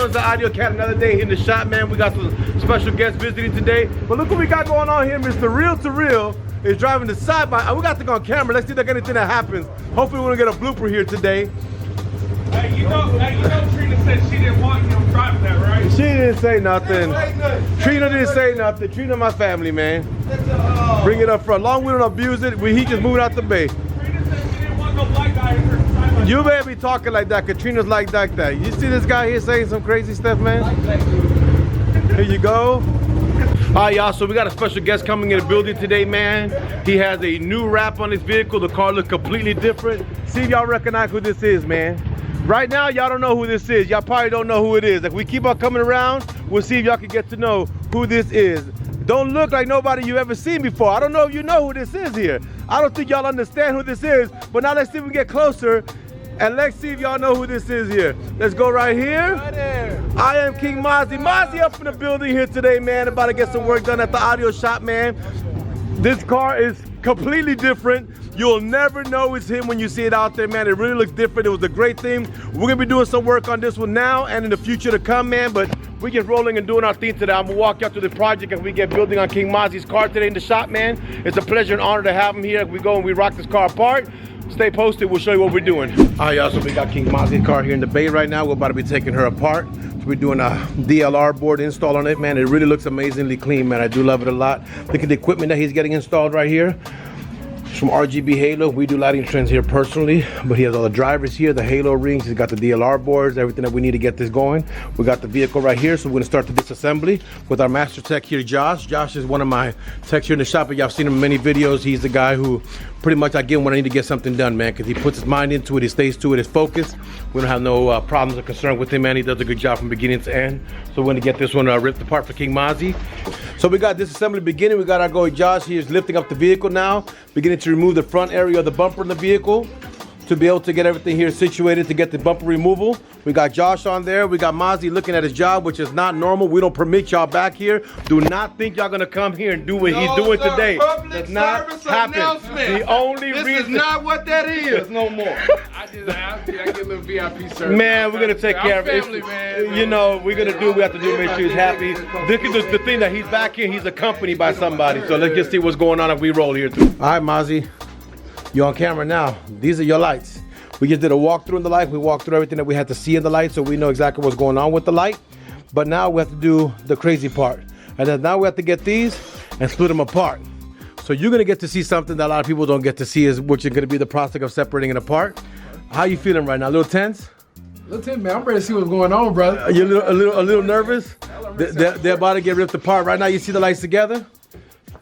channel? It's the AUDIOZONE, another day here in the shop, man. We got some special guests visiting today. But look what we got going on here. Mr. Real to Real is driving the side by. We got the thing on camera. Let's see if there's anything that happens. Hopefully we're gonna get a blooper here today. Hey, you know Trina said she didn't want him driving that, right? She didn't say nothing. Trina didn't say nothing. Trina, my family, man. Bring it up front. Long we don't abuse it. He just moved out the bay. Trina said she didn't want no black guy in her side by You better be talking like that, Katrina's like that. You see this guy here saying some crazy stuff, man? Here you go. All right, y'all, so we got a special guest coming in the building today, man. He has a new wrap on his vehicle. The car looks completely different. See if y'all recognize who this is, man. Right now, y'all don't know who this is. Y'all probably don't know who it is. If we keep on coming around, we'll see if y'all can get to know who this is. Don't look like nobody you ever seen before. I don't know if you know who this is here. I don't think y'all understand who this is, but now let's see if we get closer and let's see if y'all know who this is here. Let's go right here. Right there. I am King Mazi. Mazi up in the building here today, man. About to get some work done at the audio shop, man. This car is completely different. You'll never know it's him when you see it out there, man. It really looks different. It was a great thing. We're gonna be doing some work on this one now and in the future to come, man. But we get rolling and doing our thing today. I'm gonna walk y'all through the project as we get building on King Mazi's car today in the shop, man. It's a pleasure and honor to have him here. We go and we rock this car apart. Stay posted, we'll show you what we're doing. All right, y'all, so we got King Mazi's car here in the bay right now. We're about to be taking her apart. So we're doing a DLR board install on it, man. It really looks amazingly clean, man. I do love it a lot. Look at the equipment that he's getting installed right here. It's from RGB Halo. We do lighting trends here personally, but he has all the drivers here, the Halo rings. He's got the DLR boards, everything that we need to get this going. We got the vehicle right here, so we're gonna start the disassembly with our master tech here, Josh. Josh is one of my techs here in the shop, and y'all seen him in many videos. He's the guy who pretty much I get when I need to get something done, man, because he puts his mind into it, he stays to it, his focus. We don't have no problems or concern with him, man. He does a good job from beginning to end. So we're gonna get this one ripped apart for King Mazi. So we got disassembly beginning. We got our guy Josh. He is lifting up the vehicle now, beginning to remove the front area of the bumper in the vehicle to be able to get everything here situated to get the bumper removal. We got Josh on there. We got Mazi looking at his job, which is not normal. We don't permit y'all back here. Do not think y'all gonna come here and do what he's doing today. Public Does not service happen. announcement. The only This reason is not what that is no more. I get a little VIP service. man, we're gonna take care of it. Family, man. You know, we're gonna do what we have to do to make sure he's happy. Look at the thing that he's back here. He's accompanied by somebody. So let's just see what's going on if we roll here too. All right, Mazi, you're on camera now. These are your lights. We just did a walkthrough in the light. We walked through everything that we had to see in the light, so we know exactly what's going on with the light. But now we have to do the crazy part. And then now we have to get these and split them apart. So you're gonna get to see something that a lot of people don't get to see, is which is gonna be the process of separating it apart. How you feeling right now? A little tense? Little Tim, man, I'm ready to see what's going on, brother. Are you a little nervous? They're about to get ripped apart. Right now you see the lights together?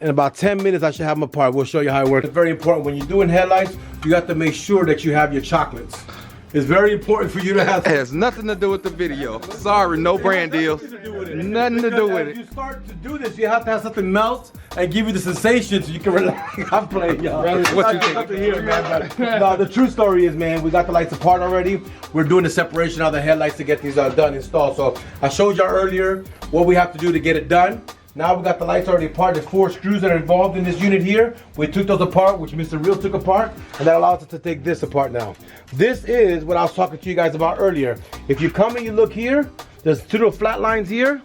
In about 10 minutes, I should have them apart. We'll show you how it works. It's very important. When you're doing headlights, you have to make sure that you have your chocolates. It's very important for you to have. It has nothing to do with the video. Sorry, no brand deals. Nothing to do with As you it. start to do this, you have to have something melt and give you the sensation so you can relax. I'm playing, y'all. What you think? Nothing here, man. But, no, the true story is, man, we got the lights apart already. We're doing the separation of the headlights to get these done, installed. So I showed y'all earlier what we have to do to get it done. Now we got the lights already apart. There's 4 screws that are involved in this unit here. We took those apart, which Mr. Real took apart, and that allows us to take this apart now. This is what I was talking to you guys about earlier. If you come and you look here, there's 2 little flat lines here,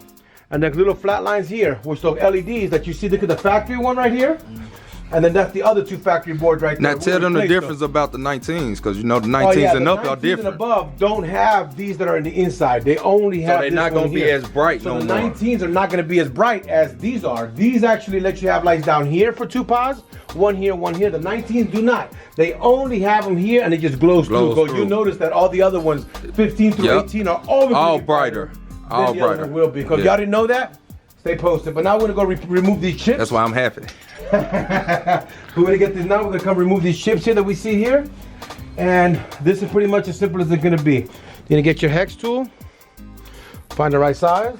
and there's little flat lines here, which are LEDs that you see. Look at the factory one right here. And then that's the other 2 factory boards right there. Now tell them the difference about the 19s, because you know the 19s and up are different. And above don't have these that are in the inside. They only have. So they're not going to be as bright so no the more. 19s are not going to be as bright as these are. These actually let you have lights down here for 2 pods, one here, one here. The 19s do not. They only have them here, and it just glows through. So you notice that all the other ones, 15 through 18, are all brighter. All brighter. Will be, because y'all didn't know that. Stay posted. But now we're gonna go remove these chips. That's why I'm happy. We're gonna get this now. We're gonna come remove these chips here that we see here. And this is pretty much as simple as it's gonna be. You're gonna get your hex tool, find the right size.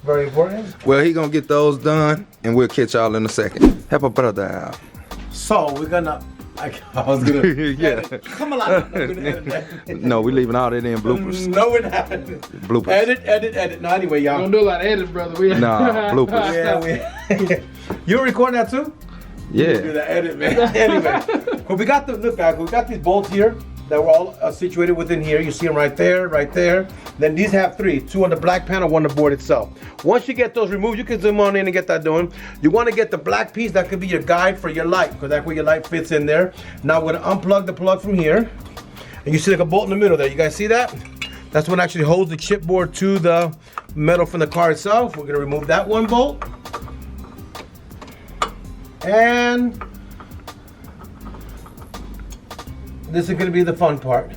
Very important. Well, he gonna get those done, and we'll catch y'all in a second. Help a brother out. So we're gonna. I was gonna. Yeah. Come on. No, we leaving all that in bloopers. No, we're not. Bloopers. Edit. No, anyway, y'all. Don't do a lot of edits, brother. Nah, bloopers. Yeah, you recording that too? Yeah. Do that edit, man. Anyway, but we got the look, guys. We got these bolts here. that were all situated within here. You see them right there, right there. Then these have 3, 2 on the black panel, 1 on the board itself. Once you get those removed, you can zoom on in and get that doing. You want to get the black piece that could be your guide for your light, because that's where your light fits in there. Now we're going to unplug the plug from here. And you see like a bolt in the middle there. You guys see that? That's what actually holds the chipboard to the metal from the car itself. We're going to remove that one bolt. And this is going to be the fun part.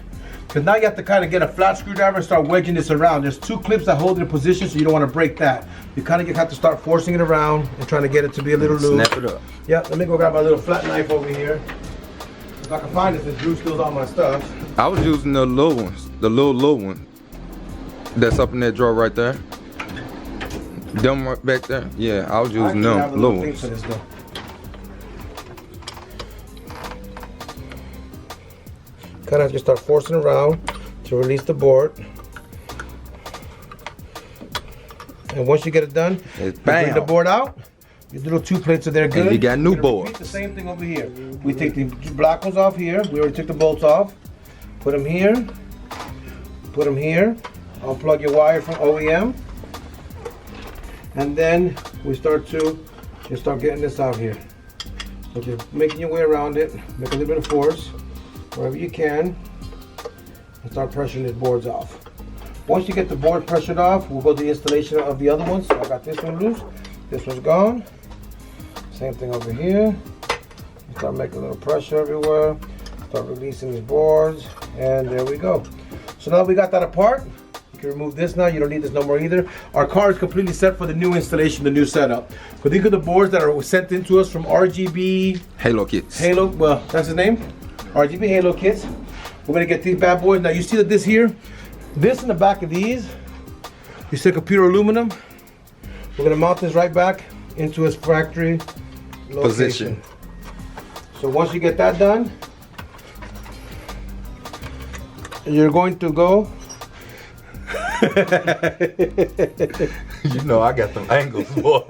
Because now you have to kind of get a flat screwdriver and start wedging this around. There's 2 clips that hold it in position, so you don't want to break that. You kind of have to start forcing it around and trying to get it to be a little loose. Snap it up. Yeah, let me go grab my little flat knife over here. If I can find it, since Drew steals all my stuff. I was using the little ones, the little one that's up in that drawer right there. Them right back there. Yeah, I was using them little ones. For this, though. Kind of just start forcing around to release the board. And once you get it done, you bring the board out. Your little 2 plates are there good. And you got new boards. Repeat the same thing over here. We take the black ones off here. We already took the bolts off. Put them here. Put them here. Unplug your wire from OEM. And then we start getting this out here. So just making your way around it. Make a little bit of force wherever you can. And start pressuring these boards off. Once you get the board pressured off, we'll go to the installation of the other ones. So I got this one loose. This one's gone. Same thing over here. Start making a little pressure everywhere. Start releasing these boards. And there we go. So now we got that apart. You can remove this now. You don't need this no more either. Our car is completely set for the new installation, the new setup. But these are the boards that are sent into us from RGB Halo kits. Halo, well, that's his name. RGB Halo kits. We're gonna get these bad boys. Now you see that this here, this in the back of these, you see computer aluminum. We're gonna mount this right back into its factory location. Position. So once you get that done, you're going to go. You know I got them angles, boy.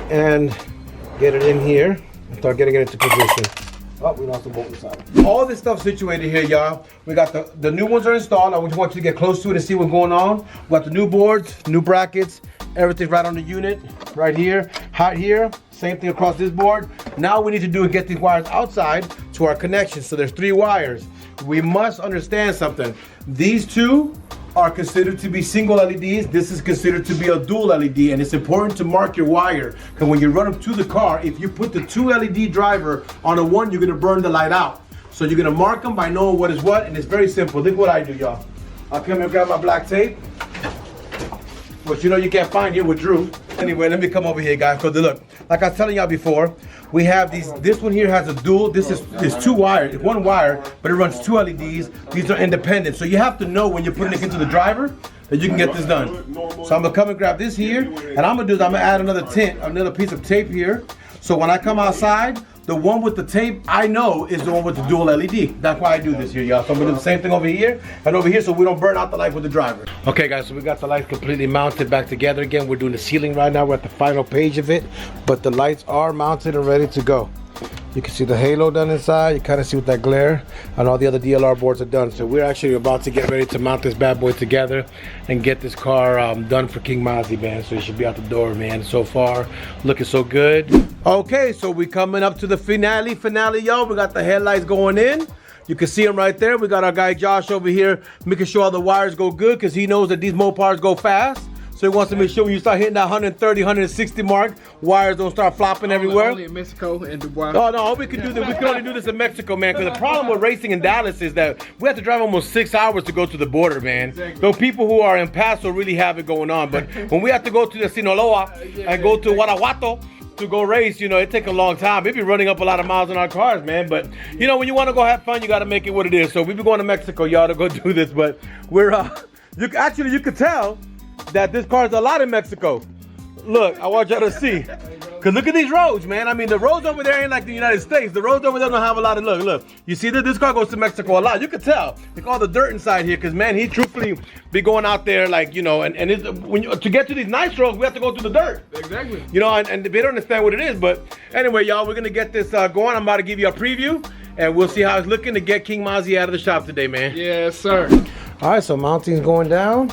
And get it in here and start getting it into position. Oh, we lost the bolt inside. All this stuff situated here, y'all. We got the new ones are installed. I just want you to get close to it and see what's going on. We got the new boards, new brackets, everything right on the unit, right here, hot here. Same thing across this board. Now we need to do is get these wires outside to our connections. So there's 3 wires. We must understand something. These 2 are considered to be single LEDs. This is considered to be a dual LED, and it's important to mark your wire, because when you run up to the car, if you put the 2 LED driver on a 1, you're gonna burn the light out. So you're gonna mark them by knowing what is what, and it's very simple. Look what I do, y'all. I'll come here and grab my black tape, which you know you can't find here with Drew. Anyway, let me come over here, guys, because look, like I was telling y'all before, we have these, this one here has a dual, this is 2 wires, it's 1 wire, but it runs 2 LEDs. These are independent. So you have to know when you're putting it into the driver that you can get this done. So I'm gonna come and grab this here, and I'm gonna do is I'm gonna add another piece of tape here. So when I come outside, the one with the tape, I know is the one with the dual LED. That's why I do this here, y'all. So I'm gonna do the same thing over here and over here so we don't burn out the light with the driver. Okay, guys, so we got the lights completely mounted back together again. We're doing the ceiling right now. We're at the final page of it, but the lights are mounted and ready to go. You can see the halo done inside. You kind of see with that glare, and all the other DLR boards are done. So we're actually about to get ready to mount this bad boy together and get this car done for King Mazi, man. So it should be out the door, man. So far, looking so good. Okay, so we coming up to the finale, y'all. We got the headlights going in. You can see them right there. We got our guy Josh over here making sure all the wires go good, because he knows that these Mopars go fast. So he wants to make sure when you start hitting that 130, 160 mark, wires don't start flopping everywhere. Only in Mexico and Dubai. No, we can do this. We can only do this in Mexico, man. Because the problem with racing in Dallas is that we have to drive almost 6 hours to go to the border, man. Exactly. Those people who are in Paso really have it going on. But when we have to go to the Sinaloa and go to Guanajuato to go race, you know, it takes a long time. We be running up a lot of miles in our cars, man. But you know, when you want to go have fun, you got to make it what it is. So we be going to Mexico, y'all, to go do this. But we're you could tell that this car is a lot in Mexico. Look, I want y'all to see. Cause look at these roads, man. I mean, the roads over there ain't like the United States. The roads over there don't have a lot of look. You see that this car goes to Mexico a lot. You could tell. Look all the dirt inside here, cause man, he truthfully be going out there like, you know, and it's, to get to these nice roads, we have to go through the dirt. Exactly. You know, and they don't understand what it is. But anyway, y'all, we're gonna get this going. I'm about to give you a preview, and we'll see how it's looking to get King Mazi out of the shop today, man. Yes, sir. All right, so mounting's going down.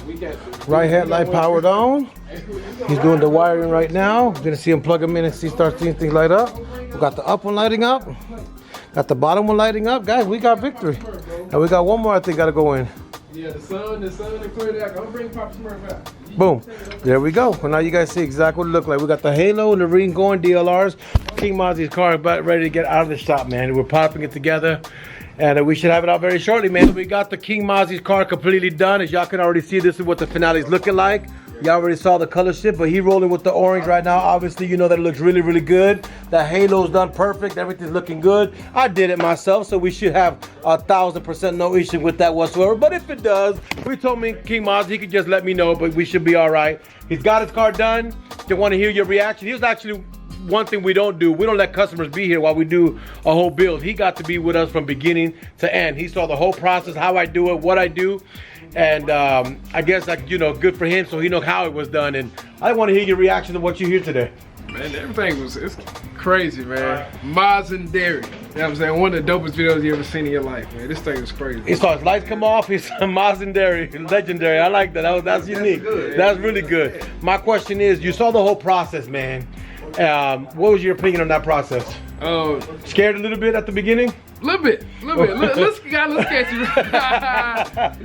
Right headlight powered on. He's doing the wiring right now. You're gonna see him plug them in and start seeing things light up. We got the up one lighting up. Got the bottom one lighting up. Guys, we got victory. And we got one more I think gotta go in. Yeah, the sun included. I'm gonna bring Papa Smurf out. Boom. There we go. Well, now you guys see exactly what it looks like. We got the Halo and the Ring going DLRs. King Mazi's car about ready to get out of the shop, man. We're popping it together. And we should have it out very shortly, man. We got the King Mazi's car completely done. As y'all can already see, this is what the finale is looking like. Y'all already saw the color shift, but he rolling with the orange right now. Obviously, you know that it looks really, really good. The halo's done perfect. Everything's looking good. I did it myself, so we should have 1,000% no issue with that whatsoever. But if it does, we told me King Mazi, he could just let me know, but we should be all right. He's got his car done. They want to hear your reaction. He was actually one thing we don't do. We don't let customers be here while we do a whole build. He got to be with us from beginning to end. He saw the whole process, how I do it, what I do. And I guess, like, you know, good for him, so he knows how it was done. And I want to hear your reaction to what you hear today. Man, everything it's crazy, man. Mazi and Dairy. You know what I'm saying? One of the dopest videos you ever seen in your life, man. This thing is crazy. He saw his lights come off. He's Mazi and Dairy, legendary. I like that. That's unique. That's really good. My question is, you saw the whole process, man. What was your opinion on that process? Scared a little bit at the beginning? Little bit. Let's catch you.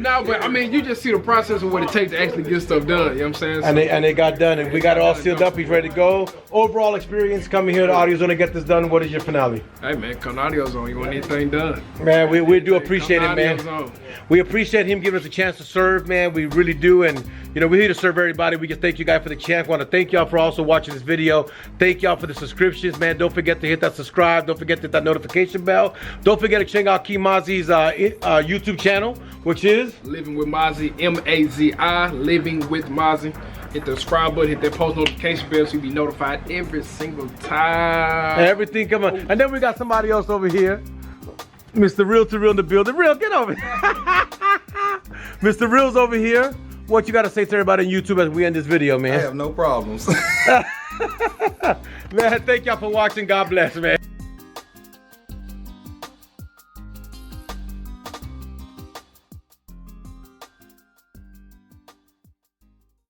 No, but I mean, you just see the process of what it takes to actually get stuff done. You know what I'm saying? So, and they got done, and we got it all sealed up. He's ready to go. Overall experience coming here to AUDIOZONE to get this done. What is your finale? Hey man, come to AUDIOZONE. You want anything done? Man, we do appreciate it, man. We appreciate him giving us a chance to serve, man. We really do, and you know, we're here to serve everybody. We just thank you guys for the chance. Want to thank y'all for also watching this video. Thank y'all for the subscriptions, man. Don't forget to hit that subscribe. Don't forget to hit that notification bell. Don't forget to check out King Mazi's YouTube channel, which is Living with Mazi, M-A-Z-I, Living with Mazi. Hit the subscribe button, hit that post notification bell so you'll be notified every single time. Everything come on. And then we got somebody else over here. Mr. Real to Real in the building. Real, get over here. Mr. Real's over here. What you got to say to everybody on YouTube as we end this video, man? I have no problems. Man, thank y'all for watching. God bless, man.